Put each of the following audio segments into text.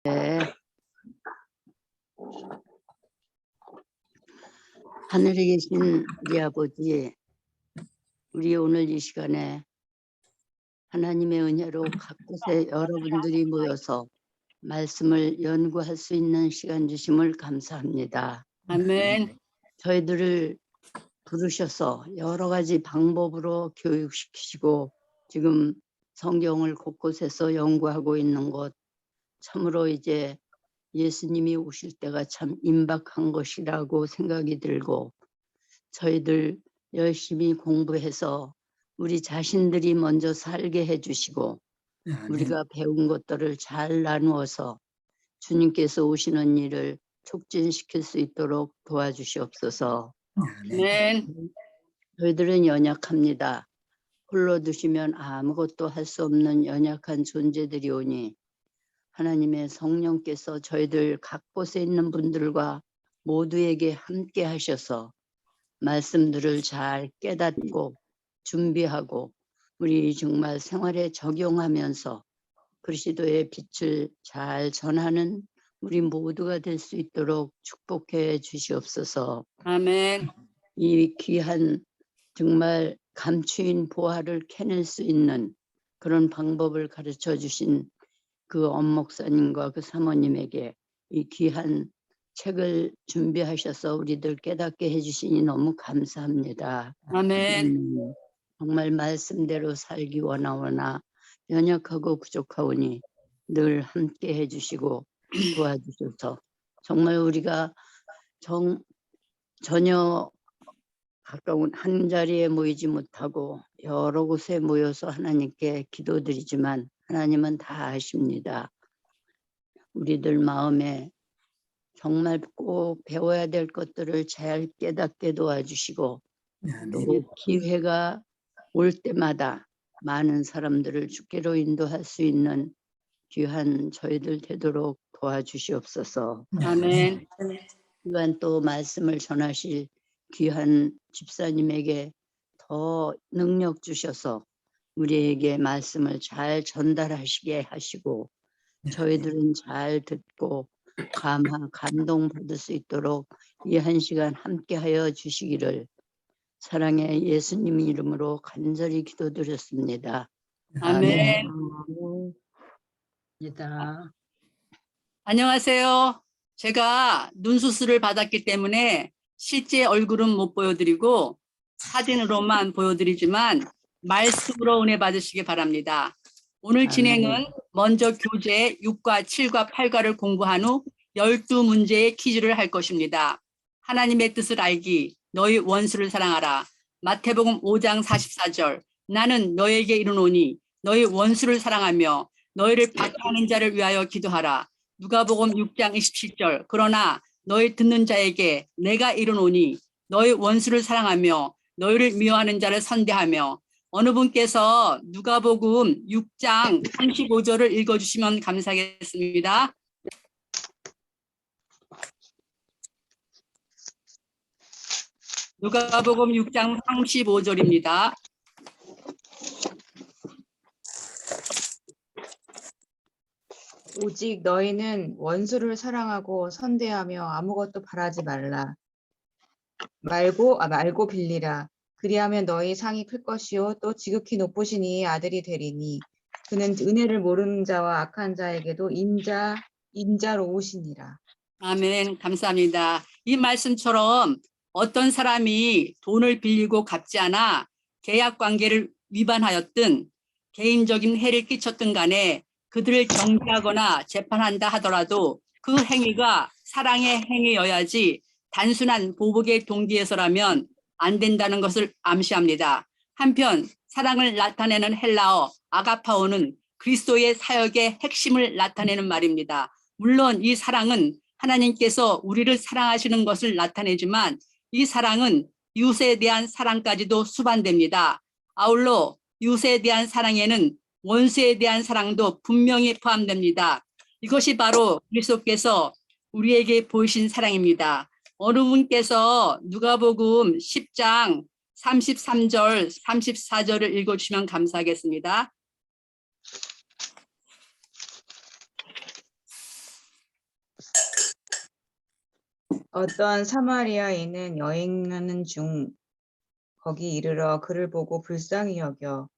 네. 하늘에 계신 우리 아버지, 우리 오늘 이 시간에 하나님의 은혜로 각곳에 여러분들이 모여서 말씀을 연구할 수 있는 시간 주심을 감사합니다. 아멘. 저희들을 부르셔서 여러 가지 방법으로 교육시키시고 지금 성경을 곳곳에서 연구하고 있는 것, 참으로 이제 예수님이 오실 때가 참 임박한 것이라고 생각이 들고, 저희들 열심히 공부해서 우리 자신들이 먼저 살게 해주시고 우리가 배운 것들을 잘 나누어서 주님께서 오시는 일을 촉진시킬 수 있도록 도와주시옵소서. 아멘. 저희들은 연약합니다. 홀로 두시면 아무것도 할 수 없는 연약한 존재들이오니 하나님의 성령께서 저희들 각 곳에 있는 분들과 모두에게 함께 하셔서 말씀들을 잘 깨닫고 준비하고 우리 정말 생활에 적용하면서 그리스도의 빛을 잘 전하는 우리 모두가 될 수 있도록 축복해 주시옵소서. 아멘. 이 귀한 정말 감추인 보화를 캐낼 수 있는 그런 방법을 가르쳐 주신 그 엄목사님과 그 사모님에게 이 귀한 책을 준비하셔서 우리들 깨닫게 해주시니 너무 감사합니다. 아멘. 정말 말씀대로 살기 원하오나 연약하고 부족하오니 늘 함께 해주시고 도와주셔서 정말 우리가 전혀 가까운 한 자리에 모이지 못하고 여러 곳에 모여서 하나님께 기도드리지만 하나님은 다 아십니다. 우리들 마음에 정말 꼭 배워야 될 것들을 잘 깨닫게 도와주시고 또 기회가 올 때마다 많은 사람들을 주께로 인도할 수 있는 귀한 저희들 되도록 도와주시옵소서. 아멘. 또한 또 말씀을 전하실 귀한 집사님에게 더 능력 주셔서 우리에게 말씀을 잘 전달하시게 하시고 저희들은 잘 듣고 감동받을 수 있도록 이 한 시간 함께하여 주시기를 사랑의 예수님 이름으로 간절히 기도드렸습니다. 아멘. 안녕하세요. 제가 눈 수술을 받았기 때문에 실제 얼굴은 못 보여드리고 사진으로만 보여드리지만 말씀으로 은혜 받으시기 바랍니다. 오늘 진행은 먼저 교재 6과 7과 8과를 공부한 후 12문제의 퀴즈를 할 것입니다. 하나님의 뜻을 알기, 너희 원수를 사랑하라. 마태복음 5장 44절, 나는 너에게 이르노니 너희 원수를 사랑하며 너희를 박해하는 자를 위하여 기도하라. 누가복음 6장 27절, 그러나 너희 듣는 자에게 내가 이르노니 너희 원수를 사랑하며 너희를 미워하는 자를 선대하며. 어느 분께서 누가복음 6장 35절을 읽어주시면 감사하겠습니다. 누가복음 6장 35절입니다. 오직 너희는 원수를 사랑하고 선대하며 아무것도 바라지 말고 빌리라. 그리하면 너희 상이 클 것이요 또 지극히 높으신 이의 아들이 되리니 그는 은혜를 모르는 자와 악한 자에게도 인자로 오시니라. 아멘. 감사합니다. 이 말씀처럼 어떤 사람이 돈을 빌리고 갚지 않아 계약 관계를 위반하였든 개인적인 해를 끼쳤든 간에 그들을 정죄하거나 재판한다 하더라도 그 행위가 사랑의 행위여야지 단순한 보복의 동기에서라면 안 된다는 것을 암시합니다. 한편 사랑을 나타내는 헬라어 아가파오는 그리스도의 사역의 핵심을 나타내는 말입니다. 물론 이 사랑은 하나님께서 우리를 사랑하시는 것을 나타내지만 이 사랑은 이웃에 대한 사랑까지도 수반됩니다. 아울러 이웃에 대한 사랑에는 원수에 대한 사랑도 분명히 포함됩니다. 이것이 바로 그리스도께서 우리에게 보이신 사랑입니다. 어느 분께서 누가복음 10장 33절, 34절을 읽어주시면 감사하겠습니다. 어떤 사마리아인은 여행하는 중 거기 이르러 그를 보고 불쌍히 여겨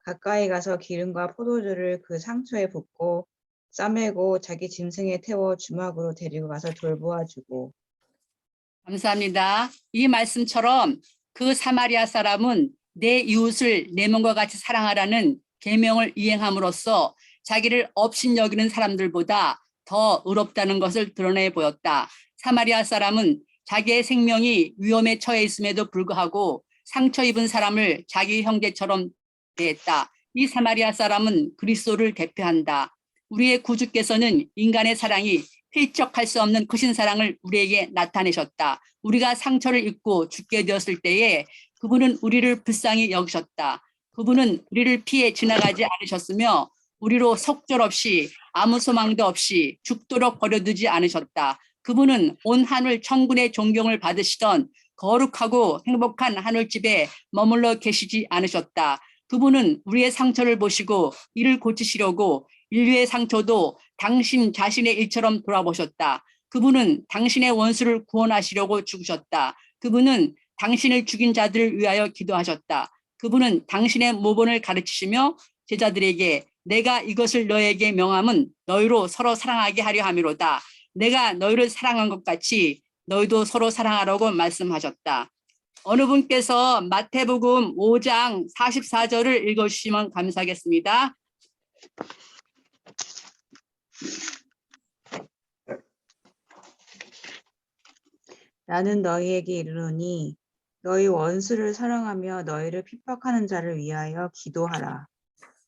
가까이 가서 기름과 포도주를 그 상처에 붓고 싸매고 자기 짐승에 태워 주막으로 데리고 가서 돌보아주고. 감사합니다. 이 말씀처럼 그 사마리아 사람은 내 이웃을 내 몸과 같이 사랑하라는 계명을 이행함으로써 자기를 업신여기는 사람들보다 더 의롭다는 것을 드러내 보였다. 사마리아 사람은 자기의 생명이 위험에 처해 있음에도 불구하고 상처 입은 사람을 자기 형제처럼 대했다. 이 사마리아 사람은 그리스도를 대표한다. 우리의 구주께서는 인간의 사랑이 필적할 수 없는 크신 사랑을 우리에게 나타내셨다. 우리가 상처를 입고 죽게 되었을 때에 그분은 우리를 불쌍히 여기셨다. 그분은 우리를 피해 지나가지 않으셨으며 우리로 속절없이 아무 소망도 없이 죽도록 버려두지 않으셨다. 그분은 온 하늘 천군의 존경을 받으시던 거룩하고 행복한 하늘집에 머물러 계시지 않으셨다. 그분은 우리의 상처를 보시고 이를 고치시려고 인류의 상처도 당신 자신의 일처럼 돌아보셨다. 그분은 당신의 원수를 구원하시려고 죽으셨다. 그분은 당신을 죽인 자들을 위하여 기도하셨다. 그분은 당신의 모본을 가르치시며 제자들에게 내가 이것을 너에게 명함은 너희로 서로 사랑하게 하려 함이로다. 내가 너희를 사랑한 것 같이 너희도 서로 사랑하라고 말씀하셨다. 어느 분께서 마태복음 5장 44절을 읽어주시면 감사하겠습니다. 나는 너희에게 이르노니 너희 원수를 사랑하며 너희를 핍박하는 자를 위하여 기도하라.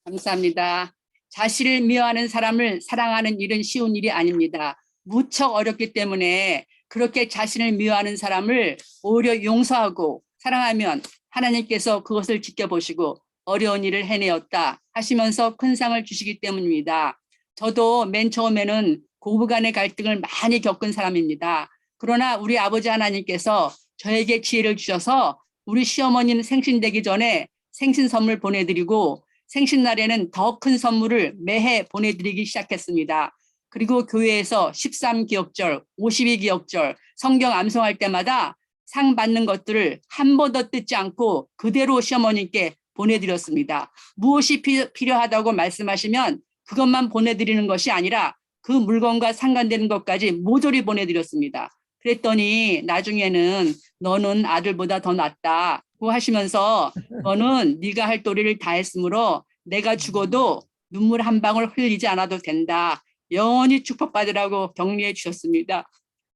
감사합니다. 자신을 미워하는 사람을 사랑하는 일은 쉬운 일이 아닙니다. 무척 어렵기 때문에 그렇게 자신을 미워하는 사람을 오히려 용서하고 사랑하면 하나님께서 그것을 지켜보시고 어려운 일을 해내었다 하시면서 큰 상을 주시기 때문입니다. 저도 맨 처음에는 고부간의 갈등을 많이 겪은 사람입니다. 그러나 우리 아버지 하나님께서 저에게 지혜를 주셔서 우리 시어머니는 생신되기 전에 생신 선물 보내드리고 생신날에는 더 큰 선물을 매해 보내드리기 시작했습니다. 그리고 교회에서 13기억절, 52기억절 성경 암송할 때마다 상 받는 것들을 한 번도 뜯지 않고 그대로 시어머니께 보내드렸습니다. 무엇이 필요하다고 말씀하시면 그것만 보내드리는 것이 아니라 그 물건과 상관되는 것까지 모조리 보내드렸습니다. 그랬더니 나중에는 너는 아들보다 더 낫다고 하시면서 너는 네가 할 도리를 다 했으므로 내가 죽어도 눈물 한 방울 흘리지 않아도 된다. 영원히 축복받으라고 격려해 주셨습니다.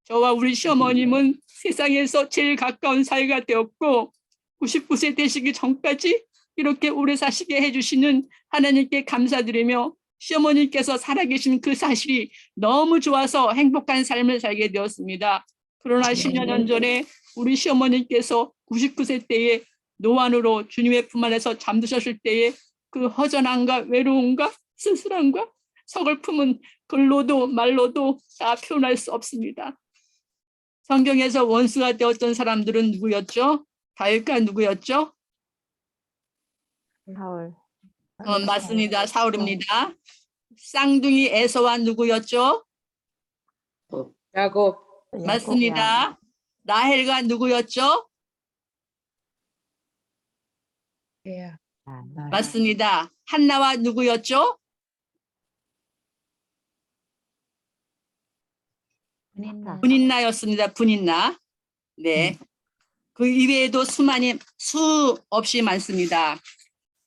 저와 우리 시어머님은 세상에서 제일 가까운 사이가 되었고 99세 되시기 전까지 이렇게 오래 사시게 해주시는 하나님께 감사드리며 시어머니께서 살아계신 그 사실이 너무 좋아서 행복한 삶을 살게 되었습니다. 그러나 10여 년 전에 우리 시어머니께서 99세 때에 노안으로 주님의 품 안에서 잠드셨을 때에 그 허전함과 외로움과 쓸쓸함과 서글픔은 글로도 말로도 다 표현할 수 없습니다. 성경에서 원수가 되었던 사람들은 누구였죠? 다윗과 누구였죠? 사울. 맞습니다. 사울입니다. 쌍둥이 에서와 누구였죠? 야곱. 맞습니다. 라헬과 누구였죠? 야. 맞습니다. 한나와 누구였죠? 분인나였습니다. 분인나. 네. 그 이외에도 수 없이 많습니다.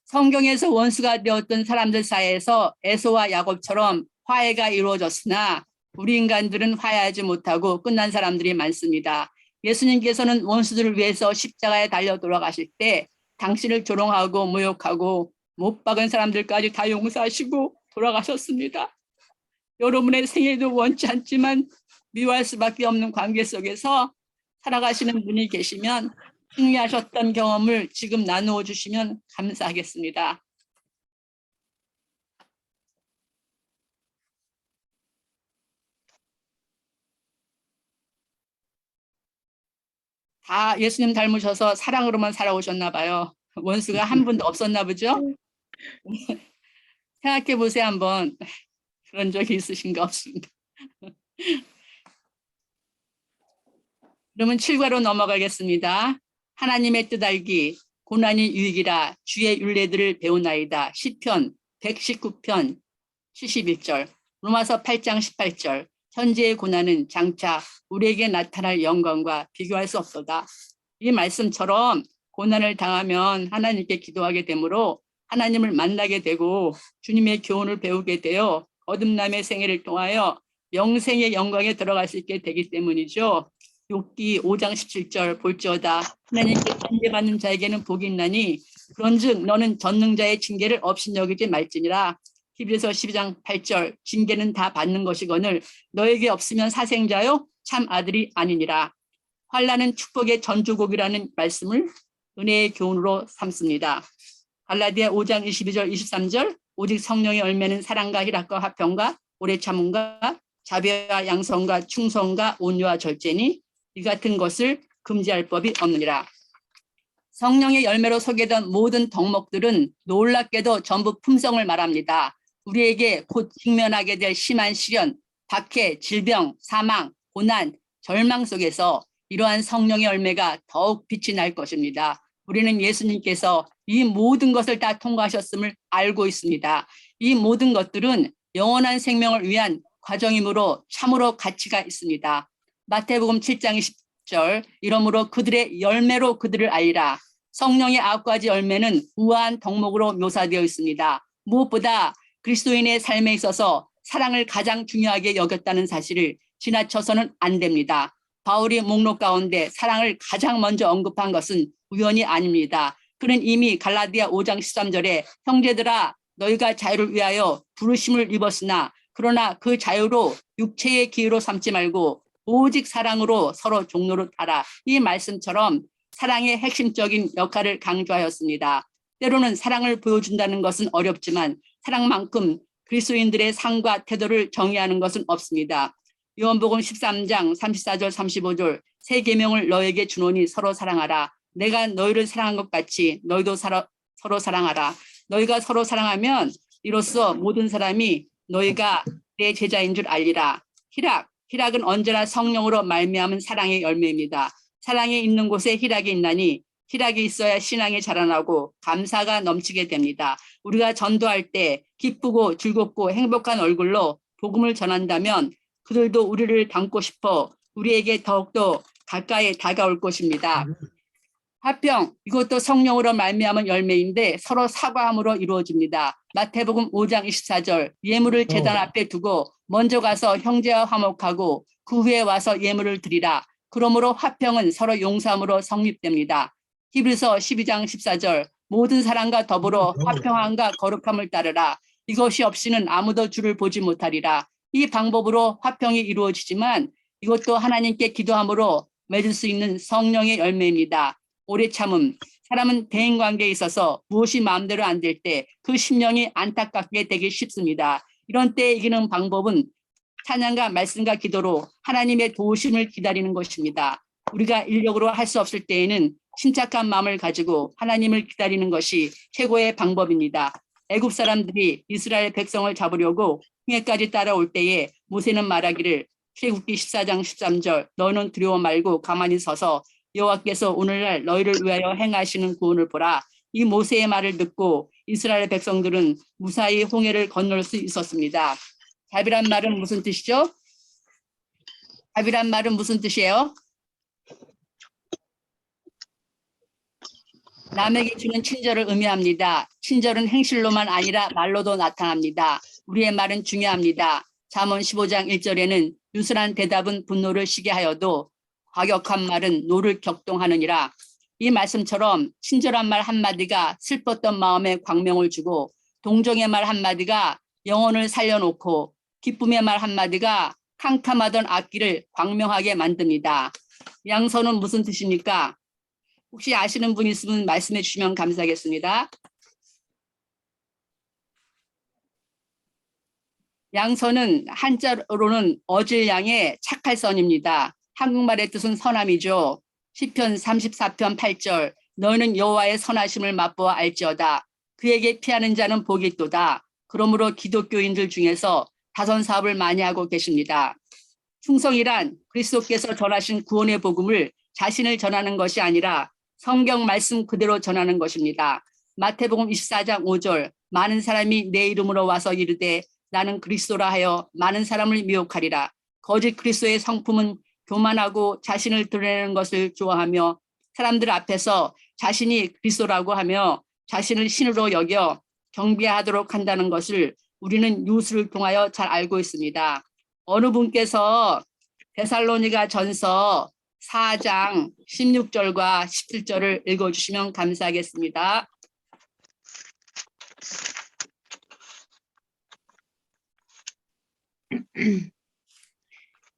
성경에서 원수가 되었던 사람들 사이에서 에서와 야곱처럼 화해가 이루어졌으나 우리 인간들은 화해하지 못하고 끝난 사람들이 많습니다. 예수님께서는 원수들을 위해서 십자가에 달려 돌아가실 때 당신을 조롱하고 모욕하고 못 박은 사람들까지 다 용서하시고 돌아가셨습니다. 여러분의 생애도 원치 않지만 미워할 수밖에 없는 관계 속에서 살아가시는 분이 계시면 승리하셨던 경험을 지금 나누어 주시면 감사하겠습니다. 다 예수님 닮으셔서 사랑으로만 살아오셨나 봐요. 원수가 한 분도 없었나 보죠? 생각해 보세요 한번. 그런 적이 있으신가 없습니다. 그러면 7과로 넘어가겠습니다. 하나님의 뜻 알기, 고난이 유익이라 주의 율례들을 배우나이다. 시편 119편 71절, 로마서 8장 18절, 현재의 고난은 장차 우리에게 나타날 영광과 비교할 수 없도다. 이 말씀처럼 고난을 당하면 하나님께 기도하게 되므로 하나님을 만나게 되고 주님의 교훈을 배우게 되어 거듭남의 생애를 통하여 영생의 영광에 들어갈 수 있게 되기 때문이죠. 욥기 5장 17절 볼지어다 하나님께 징계받는 자에게는 복이 있나니 그런즉 너는 전능자의 징계를 업신여기지 말지니라. 히브리서 12장 8절 징계는 다 받는 것이거늘 너에게 없으면 사생자요 참 아들이 아니니라. 환난은 축복의 전주곡이라는 말씀을 은혜의 교훈으로 삼습니다. 갈라디아 5장 22절 23절 오직 성령의 열매는 사랑과 희락과 화평과 오래 참음과 자비와 양성과 충성과 온유와 절제니 이 같은 것을 금지할 법이 없느니라. 성령의 열매로 소개된 모든 덕목들은 놀랍게도 전부 품성을 말합니다. 우리에게 곧 직면하게 될 심한 시련, 박해, 질병, 사망, 고난, 절망 속에서 이러한 성령의 열매가 더욱 빛이 날 것입니다. 우리는 예수님께서 이 모든 것을 다 통과하셨음을 알고 있습니다. 이 모든 것들은 영원한 생명을 위한 과정이므로 참으로 가치가 있습니다. 마태복음 7장 20절 이러므로 그들의 열매로 그들을 알리라. 성령의 9가지 열매는 우아한 덕목으로 묘사되어 있습니다. 무엇보다 그리스도인의 삶에 있어서 사랑을 가장 중요하게 여겼다는 사실을 지나쳐서는 안 됩니다. 바울이 목록 가운데 사랑을 가장 먼저 언급한 것은 우연이 아닙니다. 그는 이미 갈라디아 5장 13절에 형제들아 너희가 자유를 위하여 부르심을 입었으나 그러나 그 자유로 육체의 기회로 삼지 말고 오직 사랑으로 서로 종로를 따라 이 말씀처럼 사랑의 핵심적인 역할을 강조하였습니다. 때로는 사랑을 보여준다는 것은 어렵지만 사랑만큼 그리스도인들의 삶과 태도를 정의하는 것은 없습니다. 요한복음 13장 34절 35절 새 계명을 너에게 주노니 서로 사랑하라. 내가 너희를 사랑한 것 같이 너희도 서로 사랑하라. 너희가 서로 사랑하면 이로써 모든 사람이 너희가 내 제자인 줄 알리라. 희락은 언제나 성령으로 말미암은 사랑의 열매입니다. 사랑이 있는 곳에 희락이 있나니 희락이 있어야 신앙이 자라나고 감사가 넘치게 됩니다. 우리가 전도할 때 기쁘고 즐겁고 행복한 얼굴로 복음을 전한다면 그들도 우리를 닮고 싶어 우리에게 더욱더 가까이 다가올 것입니다. 화평, 이것도 성령으로 말미암은 열매인데 서로 사과함으로 이루어집니다. 마태복음 5장 24절 예물을 제단 앞에 두고 먼저 가서 형제와 화목하고 그 후에 와서 예물을 드리라. 그러므로 화평은 서로 용서함으로 성립됩니다. 히브리서 12장 14절 모든 사람과 더불어 화평함과 거룩함을 따르라. 이것이 없이는 아무도 주를 보지 못하리라. 이 방법으로 화평이 이루어지지만 이것도 하나님께 기도함으로 맺을 수 있는 성령의 열매입니다. 오래 참음. 사람은 대인관계에 있어서 무엇이 마음대로 안 될 때 그 심령이 안타깝게 되기 쉽습니다. 이런 때 이기는 방법은 찬양과 말씀과 기도로 하나님의 도우심을 기다리는 것입니다. 우리가 인력으로 할 수 없을 때에는 침착한 마음을 가지고 하나님을 기다리는 것이 최고의 방법입니다. 애굽 사람들이 이스라엘 백성을 잡으려고 홍해까지 따라올 때에 모세는 말하기를 출애굽기 14장 13절 너는 두려워 말고 가만히 서서 여호와께서 오늘날 너희를 위하여 행하시는 구원을 보라. 이 모세의 말을 듣고 이스라엘 백성들은 무사히 홍해를 건널 수 있었습니다. 답이란 말은 무슨 뜻이죠? 답이란 말은 무슨 뜻이에요? 남에게 주는 친절을 의미합니다. 친절은 행실로만 아니라 말로도 나타납니다. 우리의 말은 중요합니다. 잠언 15장 1절에는 유순한 대답은 분노를 시게 하여도 과격한 말은 노를 격동하느니라. 이 말씀처럼 친절한 말 한마디가 슬펐던 마음에 광명을 주고 동정의 말 한마디가 영혼을 살려놓고 기쁨의 말 한마디가 캄캄하던 악기를 광명하게 만듭니다. 양서는 무슨 뜻입니까? 혹시 아시는 분 있으면 말씀해 주시면 감사하겠습니다. 양서는 한자로는 어질양의 착할 선입니다. 한국말의 뜻은 선함이죠. 시편 34편 8절 너는 여호와의 선하심을 맛보아 알지어다. 그에게 피하는 자는 복이 있도다. 그러므로 기독교인들 중에서 다선 사업을 많이 하고 계십니다. 충성이란 그리스도께서 전하신 구원의 복음을 자신을 전하는 것이 아니라 성경 말씀 그대로 전하는 것입니다. 마태복음 24장 5절 많은 사람이 내 이름으로 와서 이르되 나는 그리스도라 하여 많은 사람을 미혹하리라. 거짓 그리스도의 성품은 교만하고 자신을 드러내는 것을 좋아하며 사람들 앞에서 자신이 그리스도라고 하며 자신을 신으로 여겨 경배하도록 한다는 것을 우리는 뉴스를 통하여 잘 알고 있습니다. 어느 분께서 데살로니가 전서 4장 16절과 17절을 읽어주시면 감사하겠습니다.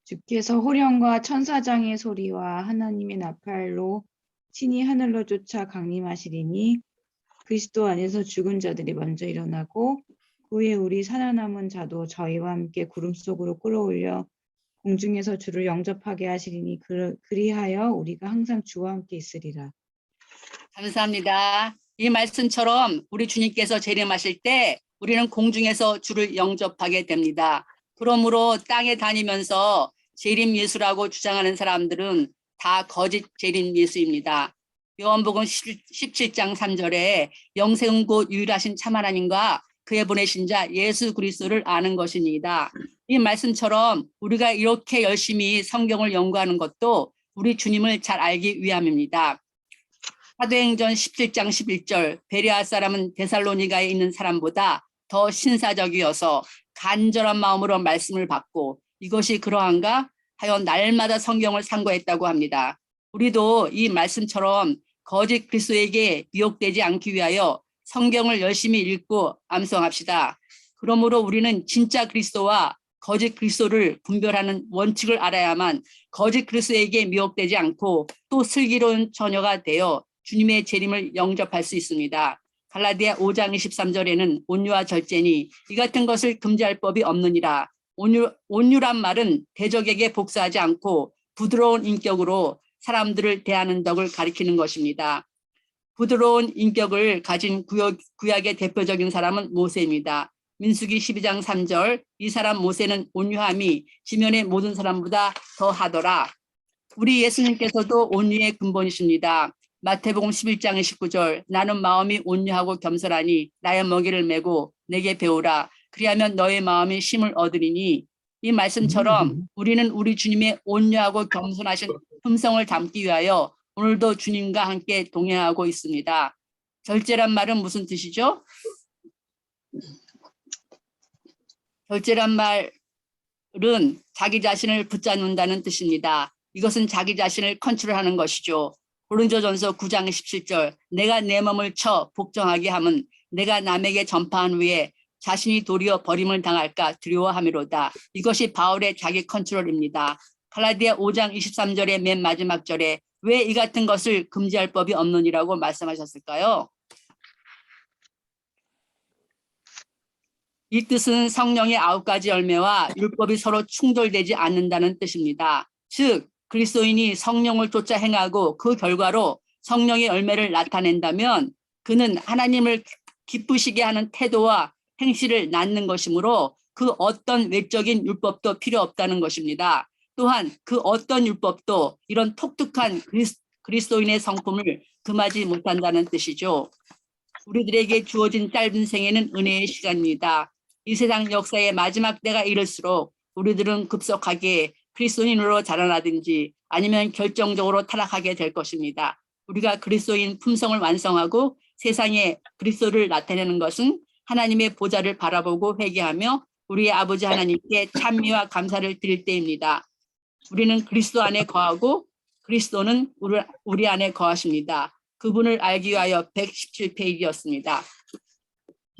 주께서 호령과 천사장의 소리와 하나님의 나팔로 친히 하늘로 쫓아 강림하시리니 그리스도 안에서 죽은 자들이 먼저 일어나고 그 후에 우리 살아남은 자도 저희와 함께 구름 속으로 끌어올려 공중에서 주를 영접하게 하시리니 그리하여 우리가 항상 주와 함께 있으리라. 감사합니다. 이 말씀처럼 우리 주님께서 재림하실 때 우리는 공중에서 주를 영접하게 됩니다. 그러므로 땅에 다니면서 재림 예수라고 주장하는 사람들은 다 거짓 재림 예수입니다. 요한복음 17장 3절에 영생 곧 유일하신 참 하나님과 그의 보내신 자 예수 그리스도를 아는 것입니다. 이 말씀처럼 우리가 이렇게 열심히 성경을 연구하는 것도 우리 주님을 잘 알기 위함입니다. 사도행전 17장 11절 베레아 사람은 데살로니가에 있는 사람보다 더 신사적이어서 간절한 마음으로 말씀을 받고 이것이 그러한가 하여 날마다 성경을 상고했다고 합니다. 우리도 이 말씀처럼 거짓 그리스도에게 미혹되지 않기 위하여 성경을 열심히 읽고 암송합시다. 그러므로 우리는 진짜 그리스도와 거짓 그리스도를 분별하는 원칙을 알아야만 거짓 그리스도에게 미혹되지 않고 또 슬기로운 처녀가 되어 주님의 재림을 영접할 수 있습니다. 갈라디아 5장 23절에는 온유와 절제니 이 같은 것을 금지할 법이 없느니라. 온유란 말은 대적에게 복수하지 않고 부드러운 인격으로 사람들을 대하는 덕을 가리키는 것입니다. 부드러운 인격을 가진 구약의 대표적인 사람은 모세입니다. 민수기 12장 3절 이 사람 모세는 온유함이 지면의 모든 사람보다 더하더라. 우리 예수님께서도 온유의 근본이십니다. 마태복음 11장 19절 나는 마음이 온유하고 겸손하니 나의 먹이를 메고 내게 배우라. 그리하면 너의 마음이 쉼을 얻으리니 이 말씀처럼 우리는 우리 주님의 온유하고 겸손하신 품성을 담기 위하여 오늘도 주님과 함께 동행하고 있습니다. 절제란 말은 무슨 뜻이죠? 절제란 말은 자기 자신을 붙잡는다는 뜻입니다. 이것은 자기 자신을 컨트롤하는 것이죠. 고린도전서 9장 17절 내가 내 몸을 쳐 복종하게 함은 내가 남에게 전파한 후에 자신이 도리어 버림을 당할까 두려워함이로다. 이것이 바울의 자기 컨트롤입니다. 갈라디아 5장 23절의 맨 마지막 절에 왜 이 같은 것을 금지할 법이 없느니라고 말씀하셨을까요? 이 뜻은 성령의 9가지 열매와 율법이 서로 충돌되지 않는다는 뜻입니다. 즉 그리스도인이 성령을 쫓아 행하고 그 결과로 성령의 열매를 나타낸다면 그는 하나님을 기쁘시게 하는 태도와 행실을 낳는 것이므로 그 어떤 외적인 율법도 필요 없다는 것입니다. 또한 그 어떤 율법도 이런 독특한 그리스도인의 성품을 금하지 못한다는 뜻이죠. 우리들에게 주어진 짧은 생애는 은혜의 시간입니다. 이 세상 역사의 마지막 때가 이를수록 우리들은 급속하게 그리스도인으로 자라나든지 아니면 결정적으로 타락하게 될 것입니다. 우리가 그리스도인 품성을 완성하고 세상에 그리스도를 나타내는 것은 하나님의 보좌를 바라보고 회개하며 우리의 아버지 하나님께 찬미와 감사를 드릴 때입니다. 우리는 그리스도 안에 거하고 그리스도는 우리 안에 거하십니다. 그분을 알기 위하여 117페이지였습니다.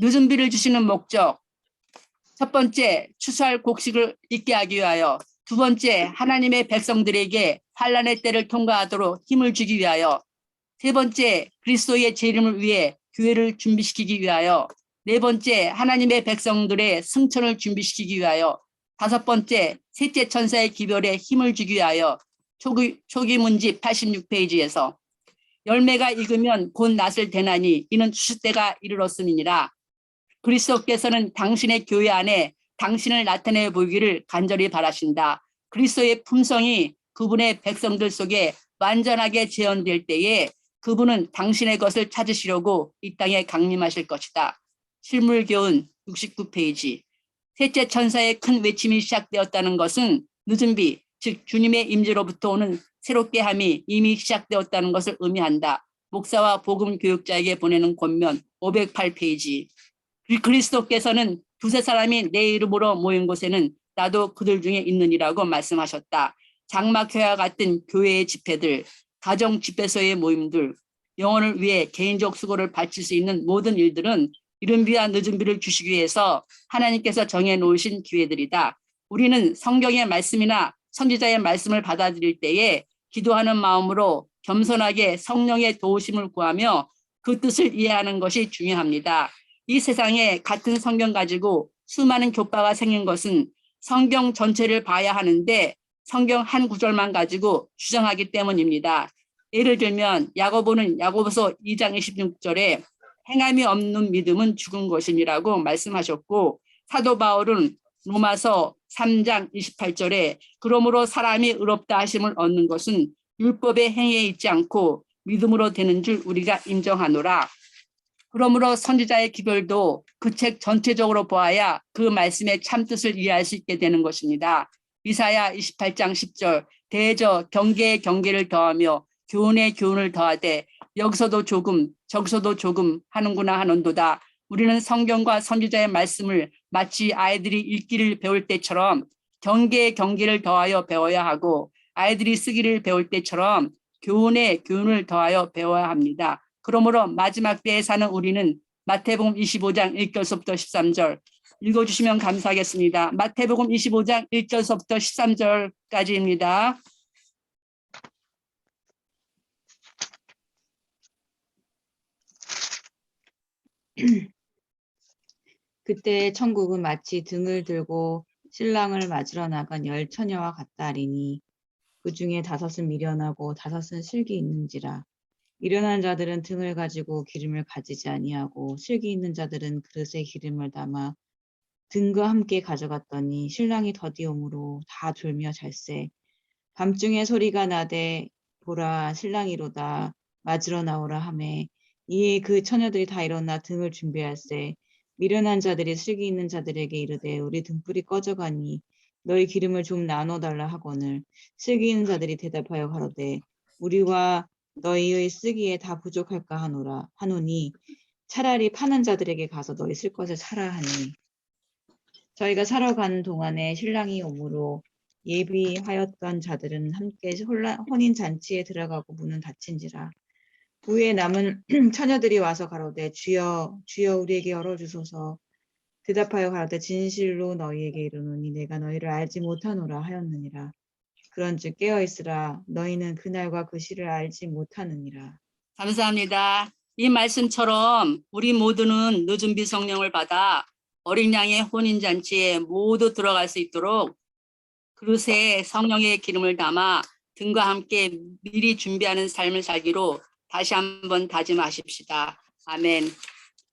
늦은 비를 주시는 목적. 첫 번째, 추수할 곡식을 있게 하기 위하여. 두 번째, 하나님의 백성들에게 환난의 때를 통과하도록 힘을 주기 위하여. 세 번째, 그리스도의 재림을 위해 교회를 준비시키기 위하여. 네 번째, 하나님의 백성들의 승천을 준비시키기 위하여. 다섯 번째, 셋째 천사의 기별에 힘을 주기 위하여. 초기 문집 86페이지에서 열매가 익으면 곧 낫을 대나니 이는 추수 때가 이르렀음이니라. 그리스도께서는 당신의 교회 안에 당신을 나타내 보이기를 간절히 바라신다. 그리스도의 품성이 그분의 백성들 속에 완전하게 재현될 때에 그분은 당신의 것을 찾으시려고 이 땅에 강림하실 것이다. 실물교훈 69페이지. 셋째 천사의 큰 외침이 시작되었다는 것은 늦은 비, 즉 주님의 임재로부터 오는 새롭게 함이 이미 시작되었다는 것을 의미한다. 목사와 복음 교육자에게 보내는 권면 508페이지. 그리스도께서는 두세 사람이 내 이름으로 모인 곳에는 나도 그들 중에 있느니라고 말씀하셨다. 장막회와 같은 교회의 집회들, 가정 집회소의 모임들, 영혼을 위해 개인적 수고를 바칠 수 있는 모든 일들은 이른 비와 늦은 비를 주시기 위해서 하나님께서 정해 놓으신 기회들이다. 우리는 성경의 말씀이나 선지자의 말씀을 받아들일 때에 기도하는 마음으로 겸손하게 성령의 도우심을 구하며 그 뜻을 이해하는 것이 중요합니다. 이 세상에 같은 성경 가지고 수많은 교파가 생긴 것은 성경 전체를 봐야 하는데 성경 한 구절만 가지고 주장하기 때문입니다. 예를 들면 야고보는 야고보서 2장 26절에 행함이 없는 믿음은 죽은 것이니라고 말씀하셨고, 사도 바울은 로마서 3장 28절에 그러므로 사람이 의롭다 하심을 얻는 것은 율법의 행위에 있지 않고 믿음으로 되는 줄 우리가 인정하노라. 그러므로 선지자의 기별도 그 책 전체적으로 보아야 그 말씀의 참뜻을 이해할 수 있게 되는 것입니다. 이사야 28장 10절 대저 경계에 경계를 더하며 교훈에 교훈을 더하되 여기서도 조금 저기서도 조금 하는구나 하는도다. 우리는 성경과 선지자의 말씀을 마치 아이들이 읽기를 배울 때처럼 경계에 경계를 더하여 배워야 하고 아이들이 쓰기를 배울 때처럼 교훈에 교훈을 더하여 배워야 합니다. 그러므로 마지막 때에 사는 우리는 마태복음 25장 1절서부터 13절 읽어주시면 감사하겠습니다. 마태복음 25장 1절서부터 13절까지입니다. 그때 천국은 마치 등을 들고 신랑을 맞으러 나간 열 처녀와 같다 하리니 그 중에 5은 미련하고 5은 실기 있는지라. 미련한 자들은 등을 가지고 기름을 가지지 아니하고 실기 있는 자들은 그릇에 기름을 담아 등과 함께 가져갔더니 신랑이 더디오므로 다 졸며 잘세. 밤중에 소리가 나되 보라 신랑이로다 맞으러 나오라 하매 이에 그 처녀들이 다 일어나 등을 준비할세. 미련한 자들이 슬기 있는 자들에게 이르되 우리 등불이 꺼져가니 너희 기름을 좀 나눠달라 하거늘 슬기 있는 자들이 대답하여 가로되 우리와 너희의 쓰기에 다 부족할까 하노니 차라리 파는 자들에게 가서 너희 쓸 것을 사라 하니 저희가 사러 가는 동안에 신랑이 오므로 예비하였던 자들은 함께 혼인 잔치에 들어가고 문은 닫힌지라. 후에 남은 처녀들이 와서 가로되 주여 주여 우리에게 열어주소서. 대답하여 가로되 진실로 너희에게 이르노니 내가 너희를 알지 못하노라 하였느니라. 그런즉 깨어있으라 너희는 그날과 그 시를 알지 못하느니라. 감사합니다. 이 말씀처럼 우리 모두는 늦은 비 성령을 받아 어린 양의 혼인잔치에 모두 들어갈 수 있도록 그릇에 성령의 기름을 담아 등과 함께 미리 준비하는 삶을 살기로 다시 한번 다짐하십시다. 아멘.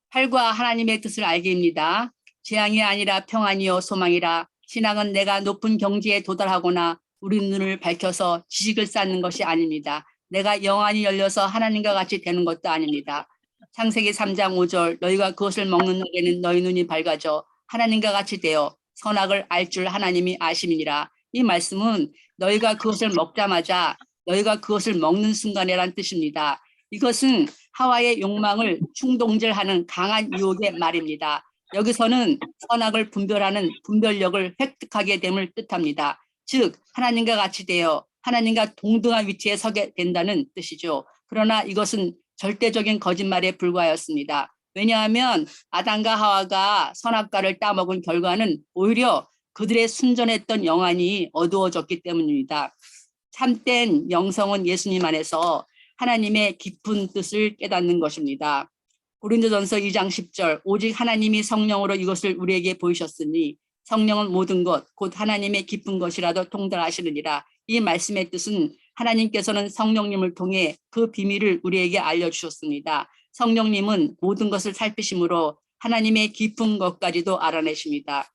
팔과 하나님의 뜻을 알기입니다. 재앙이 아니라 평안이요 소망이라. 신앙은 내가 높은 경지에 도달하거나 우리 눈을 밝혀서 지식을 쌓는 것이 아닙니다. 내가 영안이 열려서 하나님과 같이 되는 것도 아닙니다. 창세기 3장 5절 너희가 그것을 먹는 날에는 너희 눈이 밝아져 하나님과 같이 되어 선악을 알 줄 하나님이 아심이니라. 이 말씀은 너희가 그것을 먹자마자 너희가 그것을 먹는 순간이란 뜻입니다. 이것은 하와의 욕망을 충동질하는 강한 유혹의 말입니다. 여기서는 선악을 분별하는 분별력을 획득하게 됨을 뜻합니다. 즉 하나님과 같이 되어 하나님과 동등한 위치에 서게 된다는 뜻이죠. 그러나 이것은 절대적인 거짓말에 불과하였습니다. 왜냐하면 아담과 하와가 선악과를 따먹은 결과는 오히려 그들의 순전했던 영안이 어두워졌기 때문입니다. 참된 영성은 예수님 안에서 하나님의 깊은 뜻을 깨닫는 것입니다. 고린도전서 2장 10절 오직 하나님이 성령으로 이것을 우리에게 보이셨으니 성령은 모든 것 곧 하나님의 깊은 것이라도 통달하시느니라. 이 말씀의 뜻은 하나님께서는 성령님을 통해 그 비밀을 우리에게 알려주셨습니다. 성령님은 모든 것을 살피심으로 하나님의 깊은 것까지도 알아내십니다.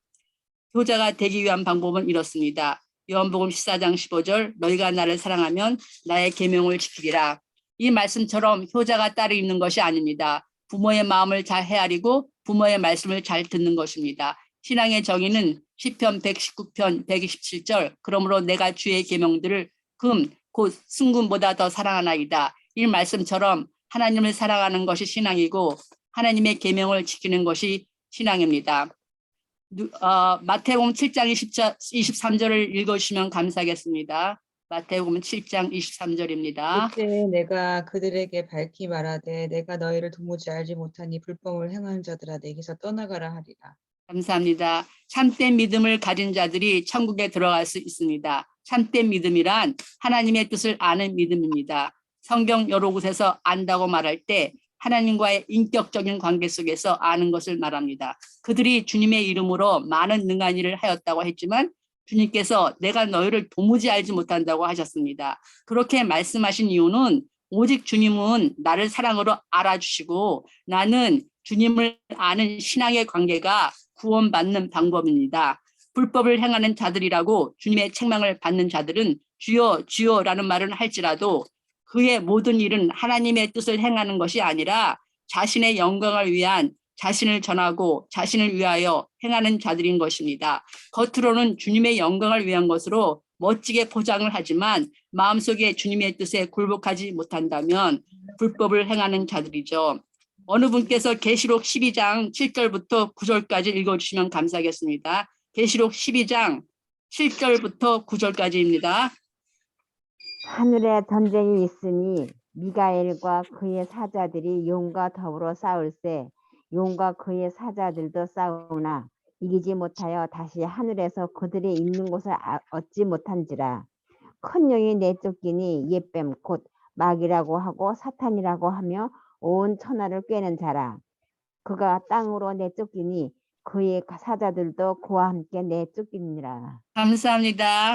효자가 되기 위한 방법은 이렇습니다. 요한복음 14장 15절 너희가 나를 사랑하면 나의 계명을 지키리라. 이 말씀처럼 효자가 따로 있는 것이 아닙니다. 부모의 마음을 잘 헤아리고 부모의 말씀을 잘 듣는 것입니다. 신앙의 정의는 시편 119편 127절 그러므로 내가 주의 계명들을 금 곧 순금보다 더 사랑하나이다. 이 말씀처럼 하나님을 사랑하는 것이 신앙이고 하나님의 계명을 지키는 것이 신앙입니다. 마태복음 7장 23절을 읽어주시면 감사하겠습니다. 마태복음 7장 23절입니다. 그때 내가 그들에게 밝히 말하되 내가 너희를 도무지 알지 못하니 불법을 행하는 자들아 내게서 떠나가라 하리라. 감사합니다. 참된 믿음을 가진 자들이 천국에 들어갈 수 있습니다. 참된 믿음이란 하나님의 뜻을 아는 믿음입니다. 성경 여러 곳에서 안다고 말할 때 하나님과의 인격적인 관계 속에서 아는 것을 말합니다. 그들이 주님의 이름으로 많은 능한 일을 하였다고 했지만 주님께서 내가 너희를 도무지 알지 못한다고 하셨습니다. 그렇게 말씀하신 이유는 오직 주님은 나를 사랑으로 알아주시고 나는 주님을 아는 신앙의 관계가 구원받는 방법입니다. 불법을 행하는 자들이라고 주님의 책망을 받는 자들은 주여 주여라는 말은 할지라도 그의 모든 일은 하나님의 뜻을 행하는 것이 아니라 자신의 영광을 위한 자신을 전하고 자신을 위하여 행하는 자들인 것입니다. 겉으로는 주님의 영광을 위한 것으로 멋지게 포장을 하지만 마음속에 주님의 뜻에 굴복하지 못한다면 불법을 행하는 자들이죠. 어느 분께서 계시록 12장 7절부터 9절까지 읽어주시면 감사하겠습니다. 계시록 12장 7절부터 9절까지입니다. 하늘에 전쟁이 있으니 미가엘과 그의 사자들이 용과 더불어 싸울세 용과 그의 사자들도 싸우나 이기지 못하여 다시 하늘에서 그들이 있는 곳을 얻지 못한지라. 큰 용이 내쫓기니 옛뱀 곧 마귀라고 하고 사탄이라고 하며 온 천하를 꿰는 자라. 그가 땅으로 내쫓기니 그의 사자들도 그와 함께 내쫓기니라. 감사합니다.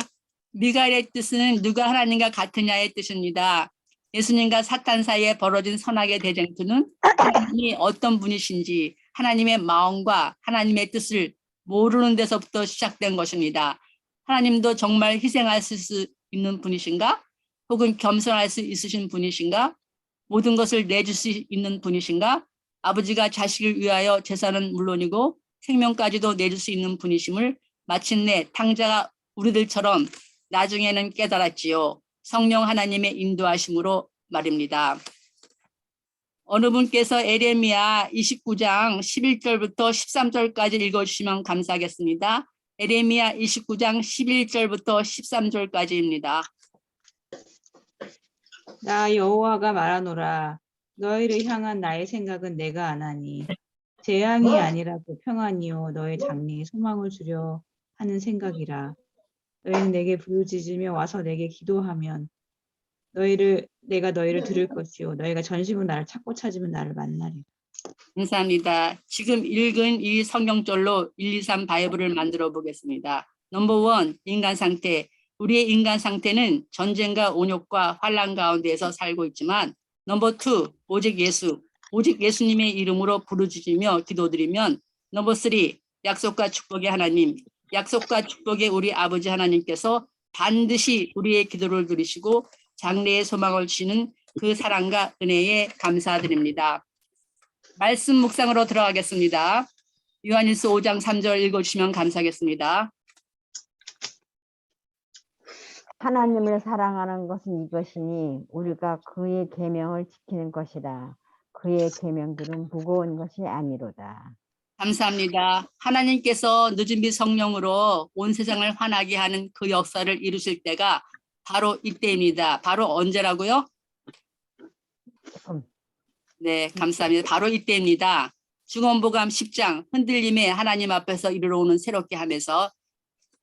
미가엘의 뜻은 누가 하나님과 같으냐의 뜻입니다. 예수님과 사탄 사이에 벌어진 선악의 대쟁투는 하나님이 어떤 분이신지 하나님의 마음과 하나님의 뜻을 모르는 데서부터 시작된 것입니다. 하나님도 정말 희생하실 수 있는 분이신가? 혹은 겸손할 수 있으신 분이신가? 모든 것을 내줄 수 있는 분이신가? 아버지가 자식을 위하여 재산은 물론이고 생명까지도 내줄 수 있는 분이심을 마침내 탕자가 우리들처럼 나중에는 깨달았지요. 성령 하나님의 인도하심으로 말입니다. 어느 분께서 에레미야 29장 11절부터 13절까지 읽어주시면 감사하겠습니다. 에레미야 29장 11절부터 13절까지입니다. 나 여호와가 말하노라. 너희를 향한 나의 생각은 내가 아나니 재앙이 아니라 평안이요 너의 장래에 소망을 주려 하는 생각이라. 너희는 내게 부르짖으며 와서 내게 기도하면 내가 너희를 들을 것이요 너희가 전심으로 나를 찾고 찾으면 나를 만나리라. 감사합니다. 지금 읽은 이 성경절로 123 바이블을 만들어 보겠습니다. 넘버 1, 인간 상태. 우리의 인간 상태는 전쟁과 온욕과 환난 가운데에서 살고 있지만 넘버 2, 오직 예수님의 이름으로 부르짖으며 기도드리면 넘버 3, 약속과 축복의 하나님, 약속과 축복의 우리 아버지 하나님께서 반드시 우리의 기도를 들으시고 장래의 소망을 주시는 그 사랑과 은혜에 감사드립니다. 말씀 묵상으로 들어가겠습니다. 요한일서 5장 3절 읽어주시면 감사하겠습니다. 하나님을 사랑하는 것은 이것이니 우리가 그의 계명을 지키는 것이라. 그의 계명들은 무거운 것이 아니로다. 감사합니다. 하나님께서 늦은 빛 성령으로 온 세상을 환하게 하는 그 역사를 이루실 때가 바로 이때입니다. 바로 언제라고요? 네, 감사합니다. 바로 이때입니다. 중언복음 10장 흔들림에 하나님 앞에서 이르러 오는 새롭게 하면서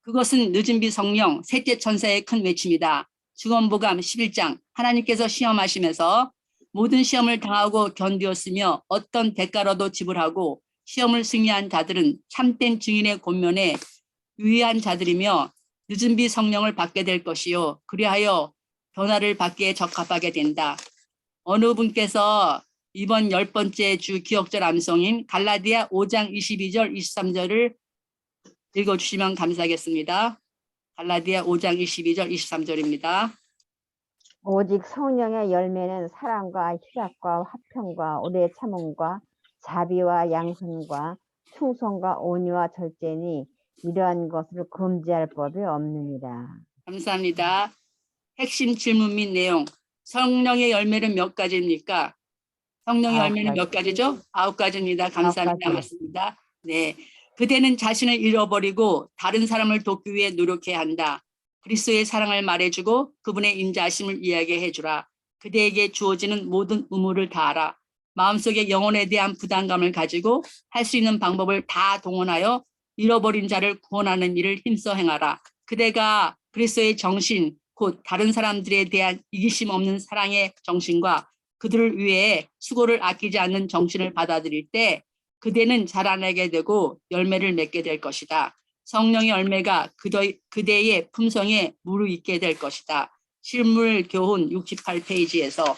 그것은 늦은 빛 성령 셋째 천사의 큰 외침이다. 중언복음 11장 하나님께서 시험하시면서 모든 시험을 당하고 견디었으며 어떤 대가로도 지불하고 시험을 승리한 자들은 참된 증인의 권면에 유의한 자들이며 늦은 빛 성령을 받게 될 것이요 그리하여 변화를 받기에 적합하게 된다. 어느 분께서 이번 10번째 주 기억절 암송인 갈라디아 5장 22절 23절을 읽어주시면 감사하겠습니다. 갈라디아 5장 22절 23절입니다. 오직 성령의 열매는 사랑과 희락과 화평과 오래 참음과 자비와 양선과 충성과 온유와 절제니 이러한 것을 금지할 법이 없느니라. 감사합니다. 핵심 질문 및 내용. 성령의 열매는 몇 가지입니까? 성령의 9 열매는 몇 가지. 가지죠? 9가지입니다. 감사합니다. 9가지. 맞습니다. 네. 그대는 자신을 잃어버리고 다른 사람을 돕기 위해 노력해야 한다. 그리스도의 사랑을 말해주고 그분의 인자하심을 이야기해 주라. 그대에게 주어지는 모든 의무를 다하라. 마음속에 영혼에 대한 부담감을 가지고 할 수 있는 방법을 다 동원하여 잃어버린 자를 구원하는 일을 힘써 행하라. 그대가 그리스도의 정신, 곧 다른 사람들에 대한 이기심 없는 사랑의 정신과 그들을 위해 수고를 아끼지 않는 정신을 받아들일 때 그대는 자라나게 되고 열매를 맺게 될 것이다. 성령의 열매가 그대의 품성에 무르익게 될 것이다. 실물 교훈 68페이지에서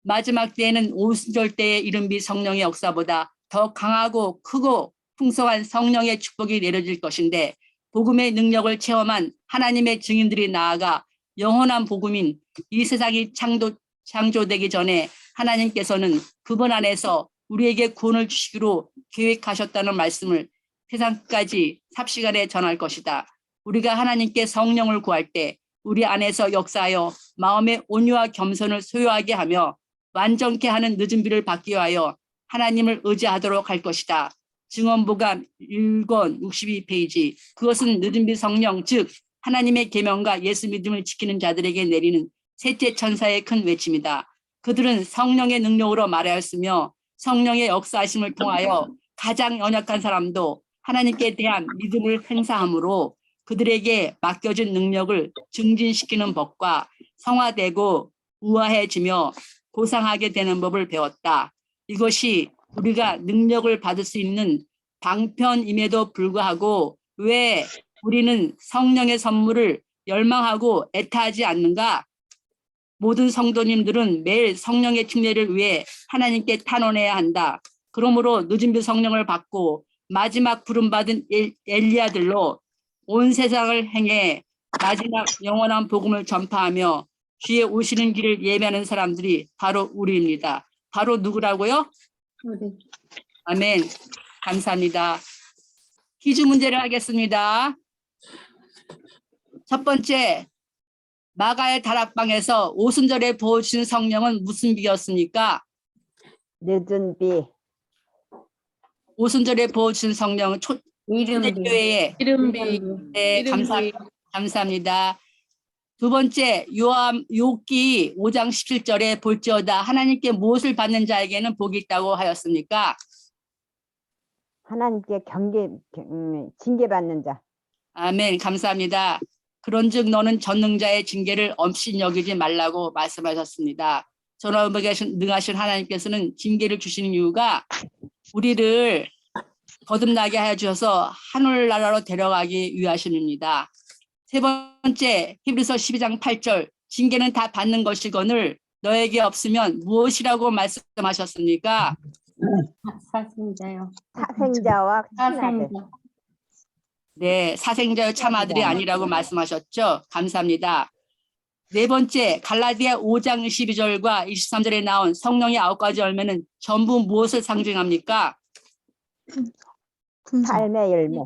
마지막 때에는 오순절 때의 이른비 성령의 역사보다 더 강하고 크고 풍성한 성령의 축복이 내려질 것인데 복음의 능력을 체험한 하나님의 증인들이 나아가 영원한 복음인 이 세상이 창조되기 전에 하나님께서는 그분 안에서 우리에게 구원을 주시기로 계획하셨다는 말씀을 세상까지 삽시간에 전할 것이다. 우리가 하나님께 성령을 구할 때 우리 안에서 역사하여 마음의 온유와 겸손을 소유하게 하며 완전케 하는 늦은 비를 받기 위하여 하나님을 의지하도록 할 것이다. 증언보감 1권 62페이지. 그것은 늦은 비 성령 즉 하나님의 계명과 예수 믿음을 지키는 자들에게 내리는 셋째 천사의 큰 외침이다. 그들은 성령의 능력으로 말하였으며 성령의 역사하심을 통하여 가장 연약한 사람도 하나님께 대한 믿음을 행사함으로 그들에게 맡겨진 능력을 증진시키는 법과 성화되고 우아해지며 고상하게 되는 법을 배웠다. 이것이 우리가 능력을 받을 수 있는 방편임에도 불구하고 왜 우리는 성령의 선물을 열망하고 애타하지 않는가? 모든 성도님들은 매일 성령의 침례를 위해 하나님께 탄원해야 한다. 그러므로 늦은 비 성령을 받고 마지막 부름받은 엘리야들로 온 세상을 행해 마지막 영원한 복음을 전파하며 주의 오시는 길을 예배하는 사람들이 바로 우리입니다. 바로 누구라고요? 아멘. 감사합니다. 퀴즈 문제를 하겠습니다. 첫 번째, 마가의 다락방에서 오순절에 부어주신 성령은 무슨 비였습니까? 늦은 비. 오순절에 부어주신 성령은 초대교회에 이름비. 네, 감사합니다. 두 번째, 욥기 5장 17절에 볼지어다 하나님께 무엇을 받는 자에게는 복이 있다고 하였습니까? 하나님께 징계받는 자. 아멘. 감사합니다. 그런즉 너는 전능자의 징계를 엄신 여기지 말라고 말씀하셨습니다. 전화음악에 능하신 하나님께서는 징계를 주시는 이유가 우리를 거듭나게 하여 주셔서 하늘나라로 데려가기 위하심입니다. 세 번째, 히브리서 12장 8절 징계는 다 받는 것이거늘 너에게 없으면 무엇이라고 말씀하셨습니까? 사생자요. 사생자와 친아들. 네, 사생자요 참아들이 아니라고 말씀하셨죠. 감사합니다. 네 번째, 갈라디아 5장 22절과 23절에 나온 성령의 9가지 열매는 전부 무엇을 상징합니까? 삶의 열매.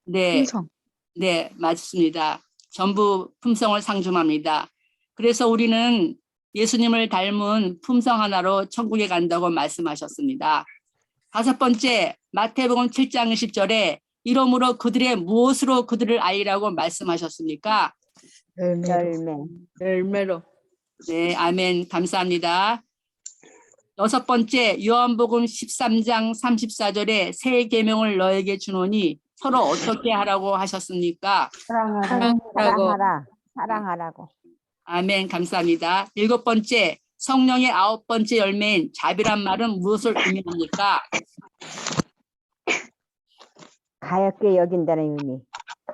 네, 네, 맞습니다. 전부 품성을 상징합니다. 그래서 우리는 예수님을 닮은 품성 하나로 천국에 간다고 말씀하셨습니다. 다섯 번째, 마태복음 7장 10절에 이러므로 그들의 무엇으로 그들을 알리라고 말씀하셨습니까? 열매로. 네, 아멘. 감사합니다. 여섯 번째, 요한복음 13장 34절에 새 계명을 너에게 주노니 서로 어떻게 하라고 하셨습니까? 사랑하라고. 아멘. 감사합니다. 일곱 번째, 성령의 9번째 열매인 자비란 말은 무엇을 의미합니까? 가볍게 여긴다는 의미.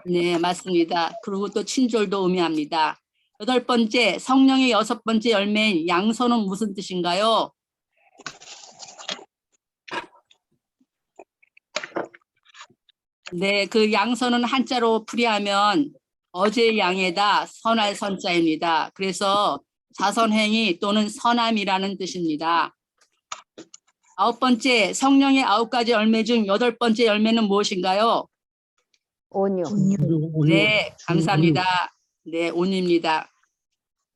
네, 맞습니다. 그리고 또 친절도 의미합니다. 여덟 번째, 성령의 6번째 열매인 양선은 무슨 뜻인가요? 네, 그 양선은 한자로 풀이하면 어제 양에다 선할 선자입니다. 그래서 자선행위 또는 선함이라는 뜻입니다. 9번째, 성령의 9가지 열매 중 8번째 열매는 무엇인가요? 온유. 네, 감사합니다. 네, 온유입니다.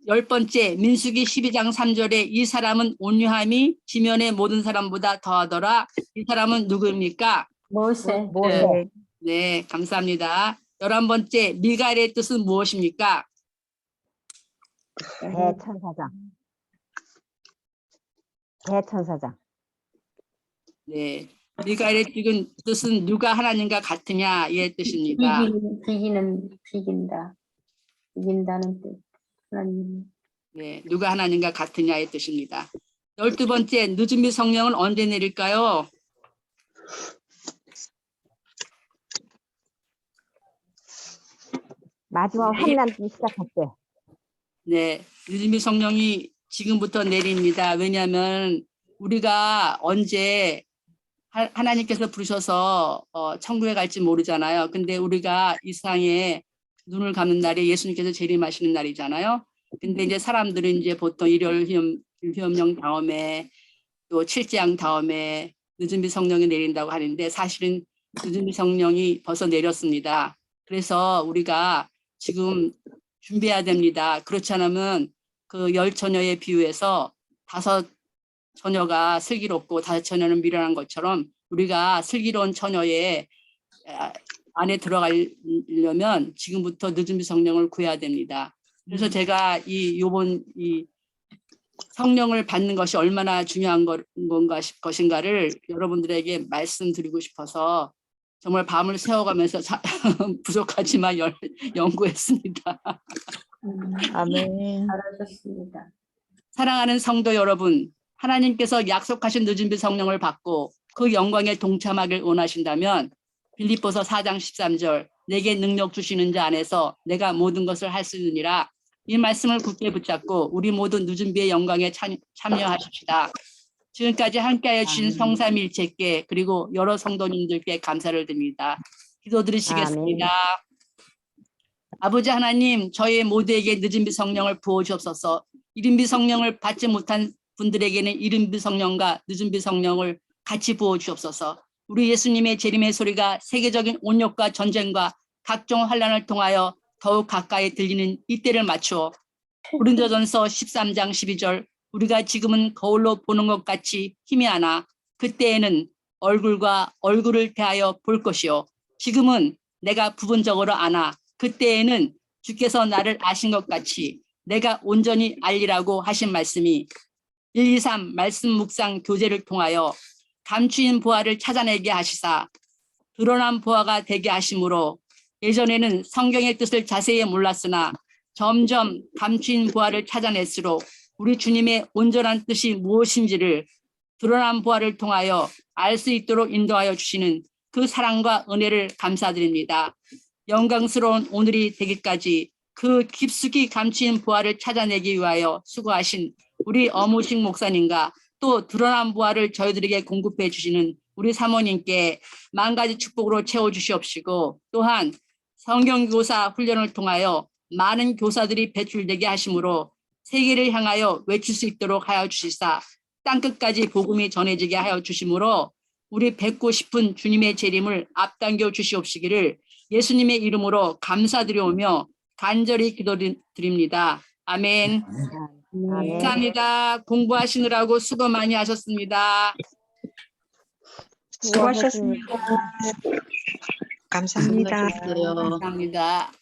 10번째, 민수기 12장 3절에 이 사람은 온유함이 지면의 모든 사람보다 더하더라. 이 사람은 누구입니까? 모세. 모세. 네, 감사합니다. 11번째, 미가엘의 뜻은 무엇입니까? 대천사장. 대천사장. 네, 미가엘의 뜻은 누가 하나님과 같으냐의 뜻입니다. 비긴다. 비긴다는 뜻. 하나님. 네, 누가 하나님과 같으냐의 뜻입니다. 12번째, 늦은 비 성령은 언제 내릴까요? 마지막 환난기 시작할 때. 네, 늦은 비 성령이 지금부터 내립니다. 왜냐하면 우리가 언제 하나님께서 부르셔서 천국에 갈지 모르잖아요. 근데 우리가 이 세상에 눈을 감는 날이 예수님께서 재림하시는 날이잖아요. 근데 이제 사람들은 이제 보통 일혈휘엄령 다음에 또 칠재앙 다음에 늦은 비 성령이 내린다고 하는데 사실은 늦은 비 성령이 벌써 내렸습니다. 그래서 우리가 지금 준비해야 됩니다. 그렇지 않으면 그 10처녀의 비유에서 5처녀가 슬기롭고 5처녀는 미련한 것처럼 우리가 슬기로운 처녀의 안에 들어가려면 지금부터 늦은 비 성령을 구해야 됩니다. 그래서 제가 요번 성령을 받는 것이 얼마나 중요한 것인가를 여러분들에게 말씀드리고 싶어서 정말 밤을 새워가면서 부족하지만 연구했습니다. 아멘. 잘하셨습니다. 사랑하는 성도 여러분, 하나님께서 약속하신 늦은 비 성령을 받고 그 영광에 동참하길 원하신다면 빌립보서 4장 13절 내게 능력 주시는 자 안에서 내가 모든 것을 할 수 있느니라. 이 말씀을 굳게 붙잡고 우리 모두 늦은 비의 영광에 참여하십시다. 지금까지 함께하여 주신 성삼일체께 그리고 여러 성도님들께 감사를 드립니다. 기도드리시겠습니다. 아버지 하나님, 저희 모두에게 늦은 비 성령을 부어주옵소서. 이른 비 성령을 받지 못한 분들에게는 이른 비 성령과 늦은 비 성령을 같이 부어주옵소서. 우리 예수님의 재림의 소리가 세계적인 온역과 전쟁과 각종 환난을 통하여 더욱 가까이 들리는 이때를 맞추어 고린도전서 13장 12절 우리가 지금은 거울로 보는 것 같이 희미하나 그때에는 얼굴과 얼굴을 대하여 볼 것이요 지금은 내가 부분적으로 아나 그때에는 주께서 나를 아신 것 같이 내가 온전히 알리라고 하신 말씀이 1, 2, 3 말씀 묵상 교제를 통하여 감추인 보화를 찾아내게 하시사 드러난 보화가 되게 하심으로 예전에는 성경의 뜻을 자세히 몰랐으나 점점 감추인 보화를 찾아낼수록 우리 주님의 온전한 뜻이 무엇인지를 드러난 보화를 통하여 알 수 있도록 인도하여 주시는 그 사랑과 은혜를 감사드립니다. 영광스러운 오늘이 되기까지 그 깊숙이 감추인 보화를 찾아내기 위하여 수고하신 우리 어무식 목사님과 또 드러난 보화를 저희들에게 공급해 주시는 우리 사모님께 만가지 축복으로 채워주시옵시고 또한 성경교사 훈련을 통하여 많은 교사들이 배출되게 하심으로 세계를 향하여 외칠 수 있도록 하여 주시사 땅끝까지 복음이 전해지게 하여 주심으로 우리 뵙고 싶은 주님의 재림을 앞당겨 주시옵시기를 예수님의 이름으로 감사드리오며 간절히 기도드립니다. 아멘. 감사합니다. 공부하시느라고 수고 많이 하셨습니다. 수고하셨습니다. 감사합니다. 수고하셨어요. 감사합니다.